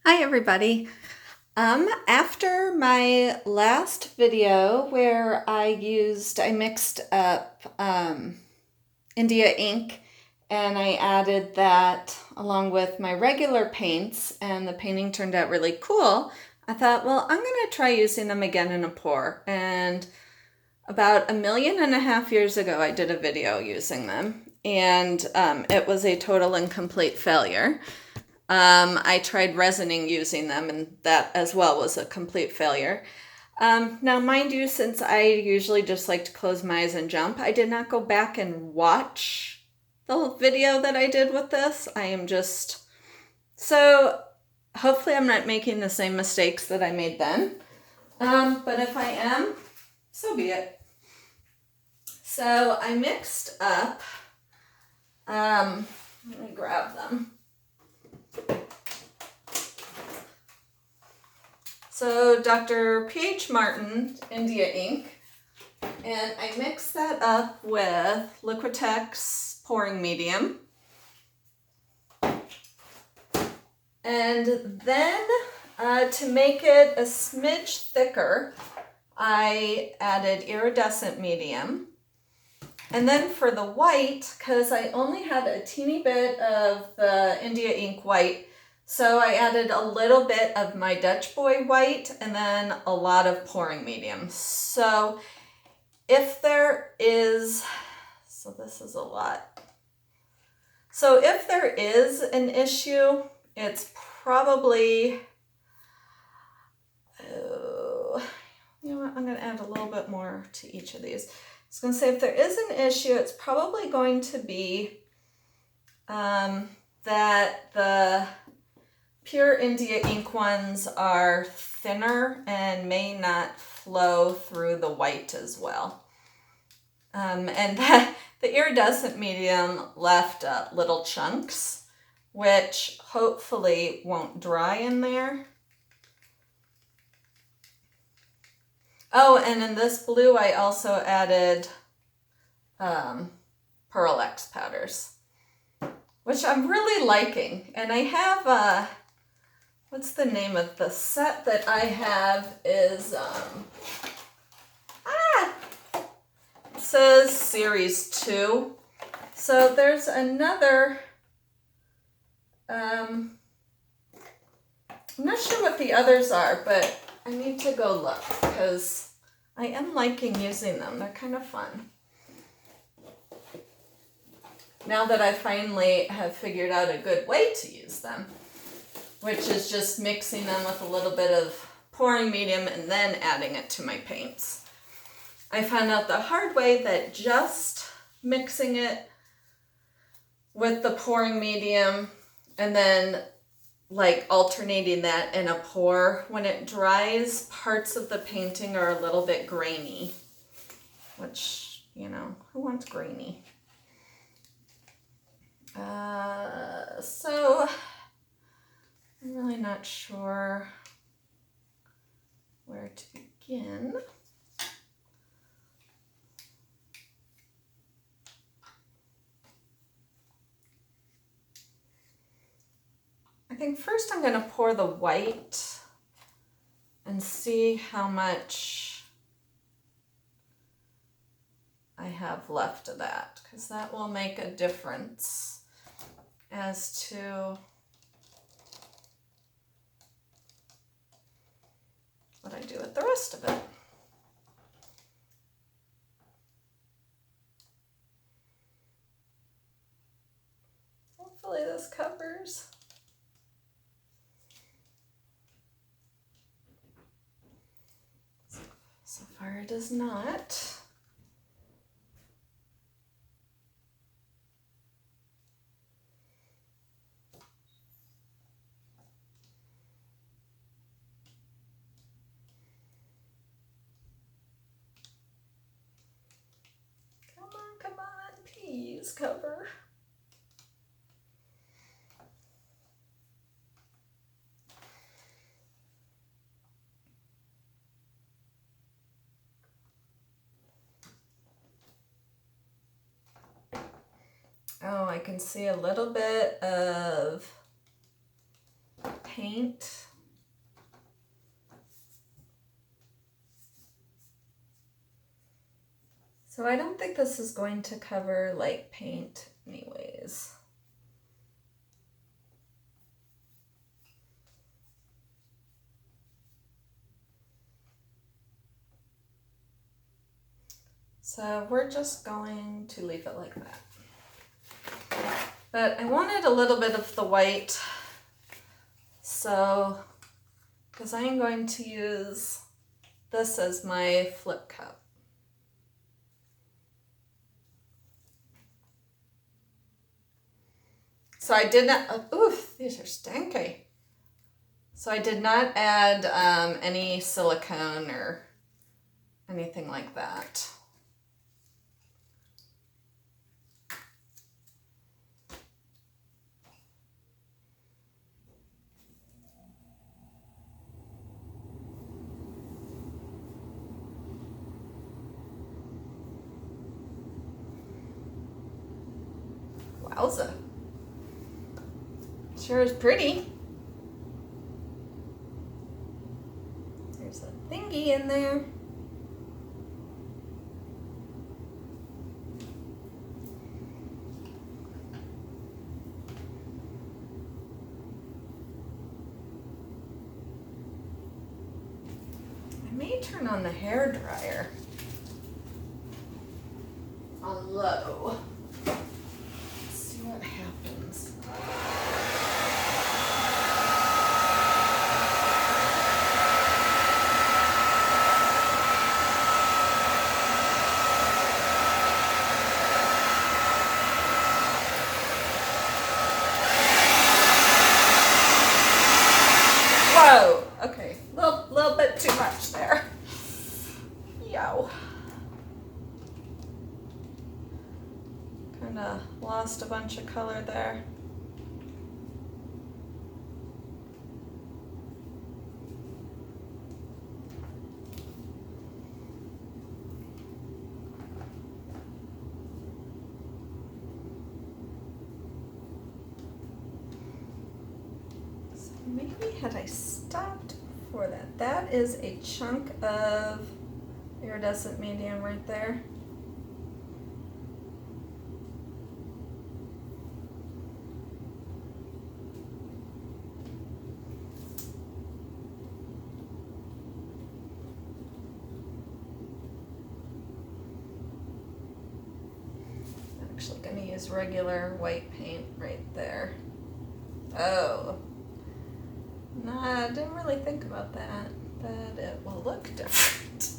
Hi everybody. After my last video where I mixed up India ink and I added that along with my regular paints and the painting turned out really cool, I thought, well, I'm going to try using them again in a pour. And about 1.5 million years ago, I did a video using them and it was a total and complete failure. I tried resining using them, and that as well was a complete failure. Now, mind you, since I usually just like to close my eyes and jump, I did not go back and watch the video that I did with this. So hopefully I'm not making the same mistakes that I made then. But if I am, so be it. So I mixed up, let me grab them. So Dr. P.H. Martin India ink, and I mixed that up with Liquitex pouring medium. And then to make it a smidge thicker, I added iridescent medium. And then for the white, because I only had a teeny bit of the India ink white, so I added a little bit of my Dutch Boy white and then a lot of pouring medium. So if there is, this is a lot. So if there is an issue, it's probably, you know what, I'm going to add a little bit more to each of these. I was going to say if there is an issue, it's probably going to be that the pure India ink ones are thinner and may not flow through the white as well. And the iridescent medium left little chunks, which hopefully won't dry in there. Oh, and in this blue I also added Pearl X powders, which I'm really liking. And I have what's the name of the set that I have is, it says Series 2. So there's another, I'm not sure what the others are, but I need to go look because I am liking using them. They're kind of fun. Now that I finally have figured out a good way to use them, which is just mixing them with a little bit of pouring medium and then adding it to my paints. I found out the hard way that just mixing it with the pouring medium and then like alternating that in a pour, when it dries, parts of the painting are a little bit grainy, which, you know, who wants grainy? So I'm really not sure where to begin. I think first I'm going to pour the white and see how much I have left of that, because that will make a difference as to what I do with the rest of it. Hopefully this covers. So far it does not. Come on, please cover. Oh, I can see a little bit of paint. So I don't think this is going to cover light paint anyways. So we're just going to leave it like that. But I wanted a little bit of the white, so because I am going to use this as my flip cup. So I did not, oof, these are stanky. So I did not add any silicone or anything like that. Wowza. Sure is pretty. There's a thingy in there. I may turn on the hair dryer on low. Let's see what happens. Whoa, okay, little bit too much there. Yo. Kind of lost a bunch of color there. Maybe had I stopped before that. That is a chunk of iridescent medium right there. I'm actually going to use regular white paint right there. Oh. Nah, I didn't really think about that, but it will look different.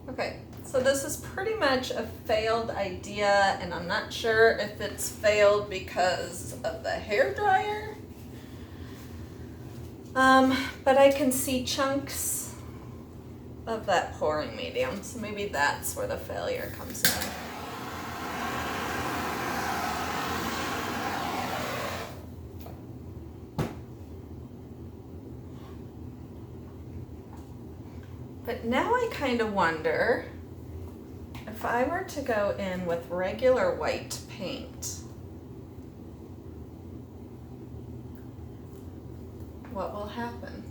Okay, so this is pretty much a failed idea, and I'm not sure if it's failed because of the hairdryer. But I can see chunks of that pouring medium, so maybe that's where the failure comes in. But now I kind of wonder if I were to go in with regular white paint, what will happen?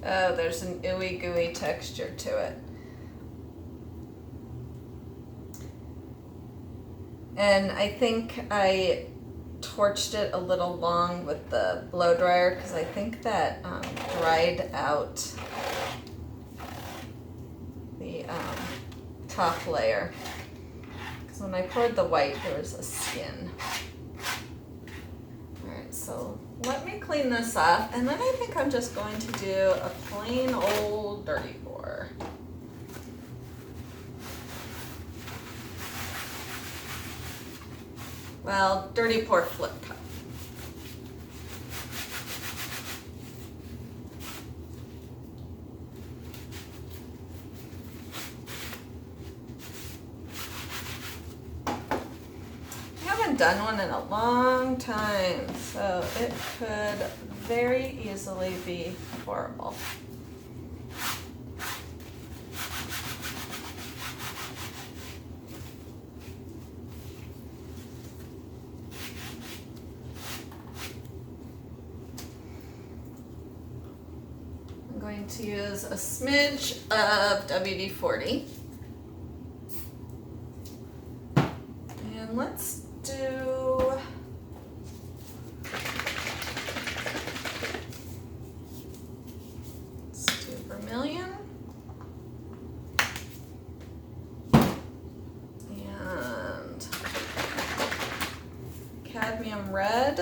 Oh, there's an ooey gooey texture to it. And I think I torched it a little long with the blow dryer because I think that dried out the top layer. Because when I poured the white, there was a skin. Alright, so let me clean this up, and then I think I'm just going to do a plain old dirty dirty pour. Well, dirty pour flip cup. I haven't done one in a long time, so it could very easily be horrible. I'm going to use a smidge of WD-40. And let's do vermilion and cadmium red.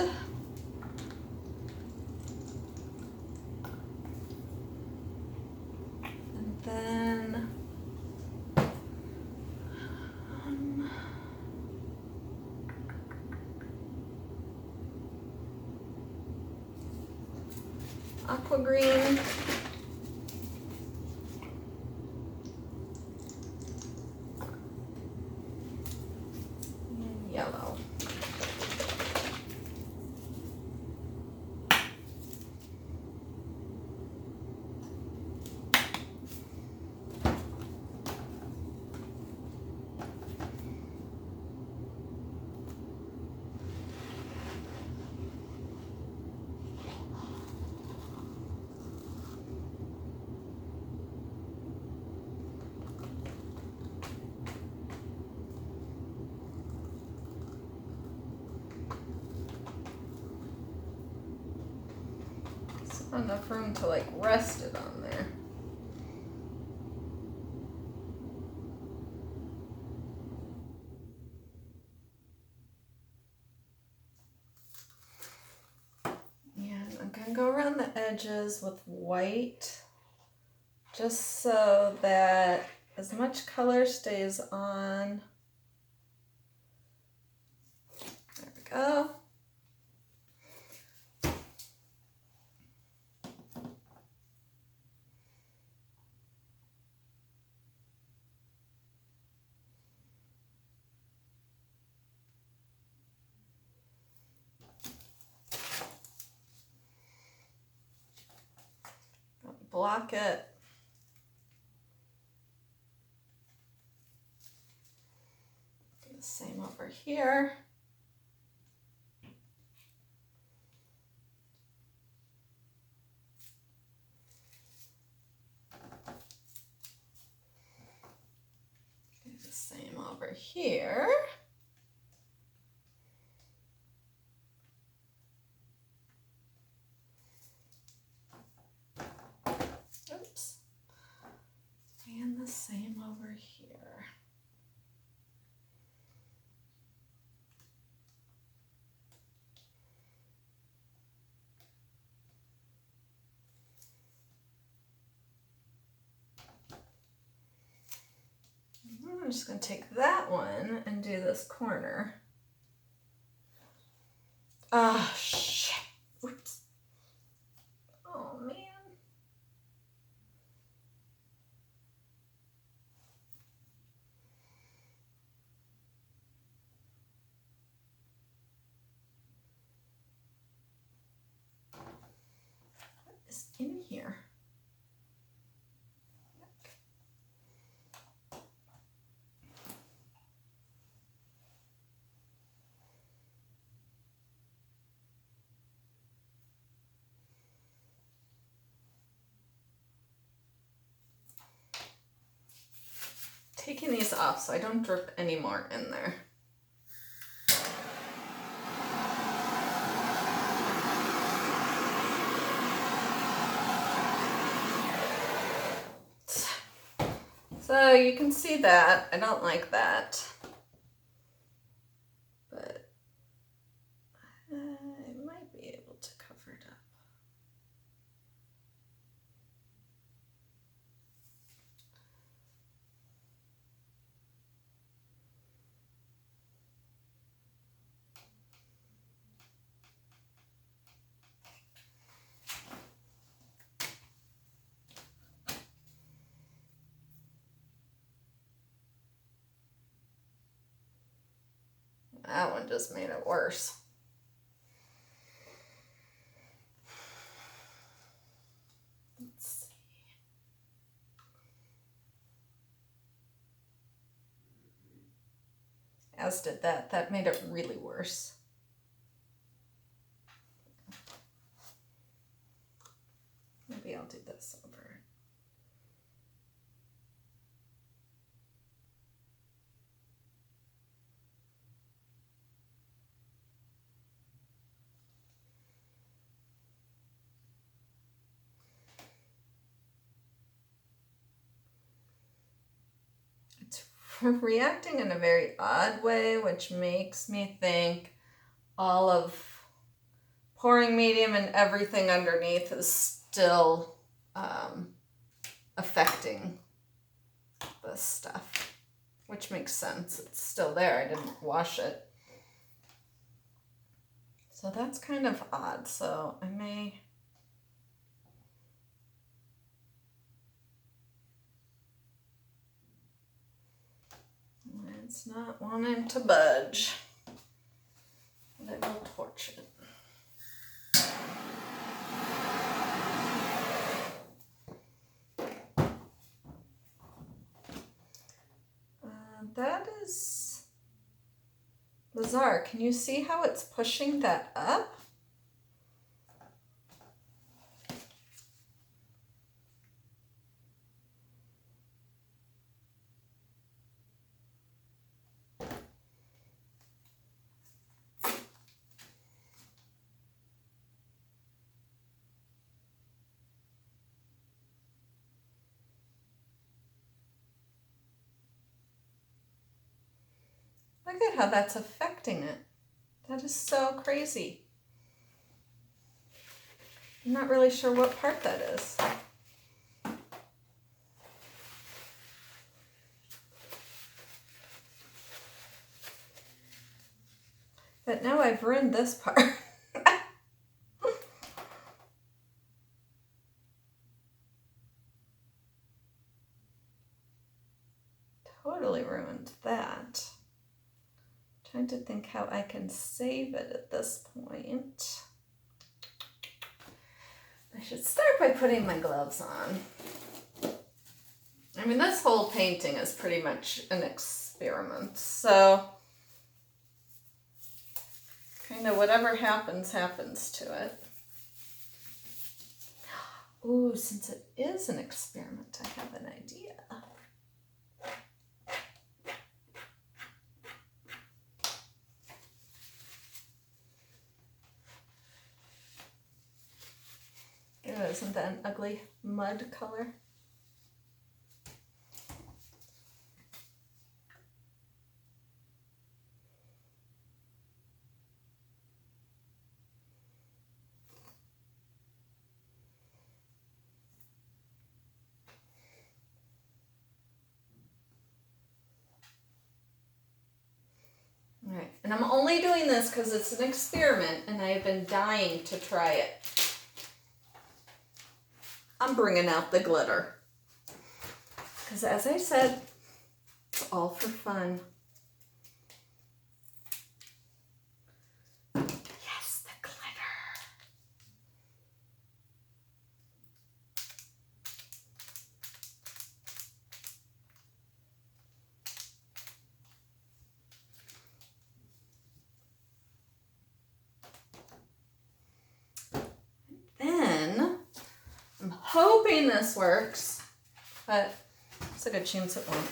And then aqua green. And yellow. Enough room to like rest it on there. And I'm gonna go around the edges with white just so that as much color stays on. There we go. Block it. Do the same over here. Do the same over here. Oops. And the same over here. I'm just going to take that one and do this corner. Ah, shit. Oops. Oh, man. What is in here? Taking these off so I don't drip any more in there. So you can see that. I don't like that. But I might be able to cover it up. one just made it worse. Let's see. As did that. That made it really worse. Maybe I'll do this over. It's reacting in a very odd way, which makes me think all of pouring medium and everything underneath is still affecting this stuff, which makes sense. It's still there. I didn't wash it. So that's kind of odd. So I may... It's not wanting to budge, but I will torch it. That is bizarre. Can you see how it's pushing that up? Look at how that's affecting it. That is so crazy. I'm not really sure what part that is. But now I've ruined this part. Totally ruined that. Trying to think how I can save it at this point. I should start by putting my gloves on. I mean, this whole painting is pretty much an experiment, so kind of whatever happens, happens to it. Ooh, since it is an experiment, I have an idea. Isn't that an ugly mud color? All right, and I'm only doing this because it's an experiment and I have been dying to try it. I'm bringing out the glitter. Because as I said, it's all for fun. Yes, the glitter. Then, I'm hoping this works, but it's a good chance it won't.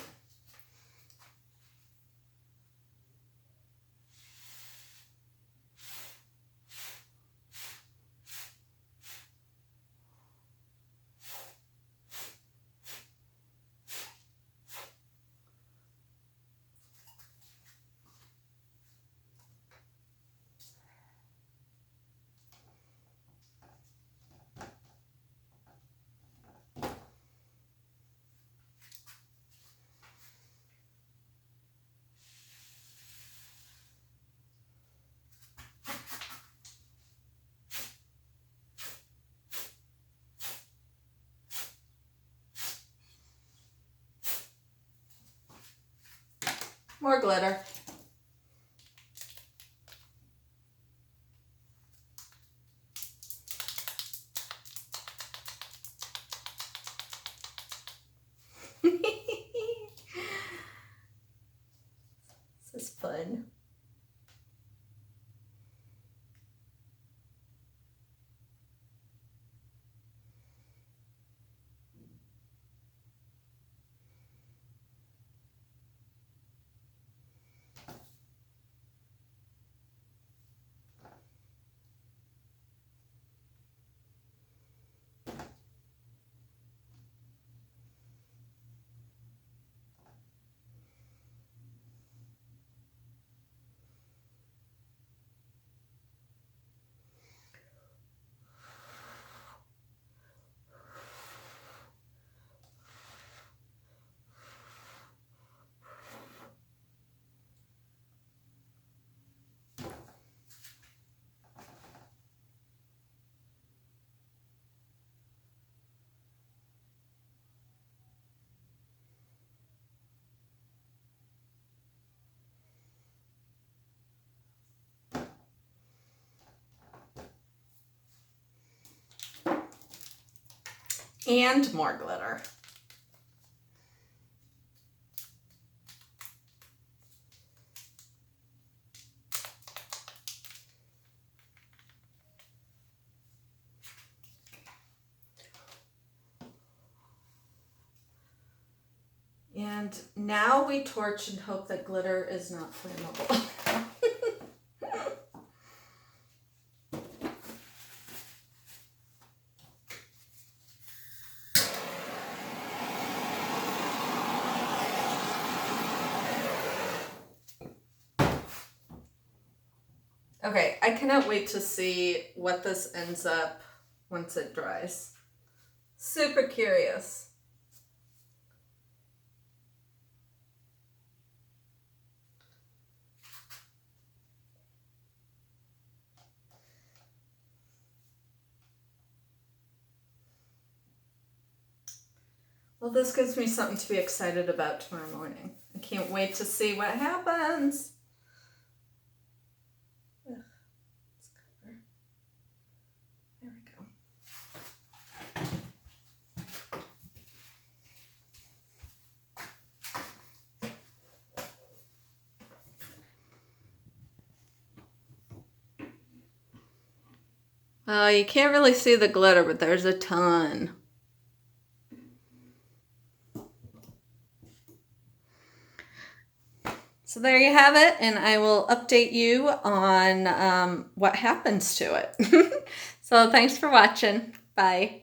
More glitter. fun. And more glitter. And now we torch and hope that glitter is not flammable. Okay, I cannot wait to see what this ends up once it dries. Super curious. Well, this gives me something to be excited about tomorrow morning. I can't wait to see what happens. Ugh, let's cover. There we go. Oh, you can't really see the glitter, but there's a ton. So there you have it, and I will update you on what happens to it. So thanks for watching. Bye.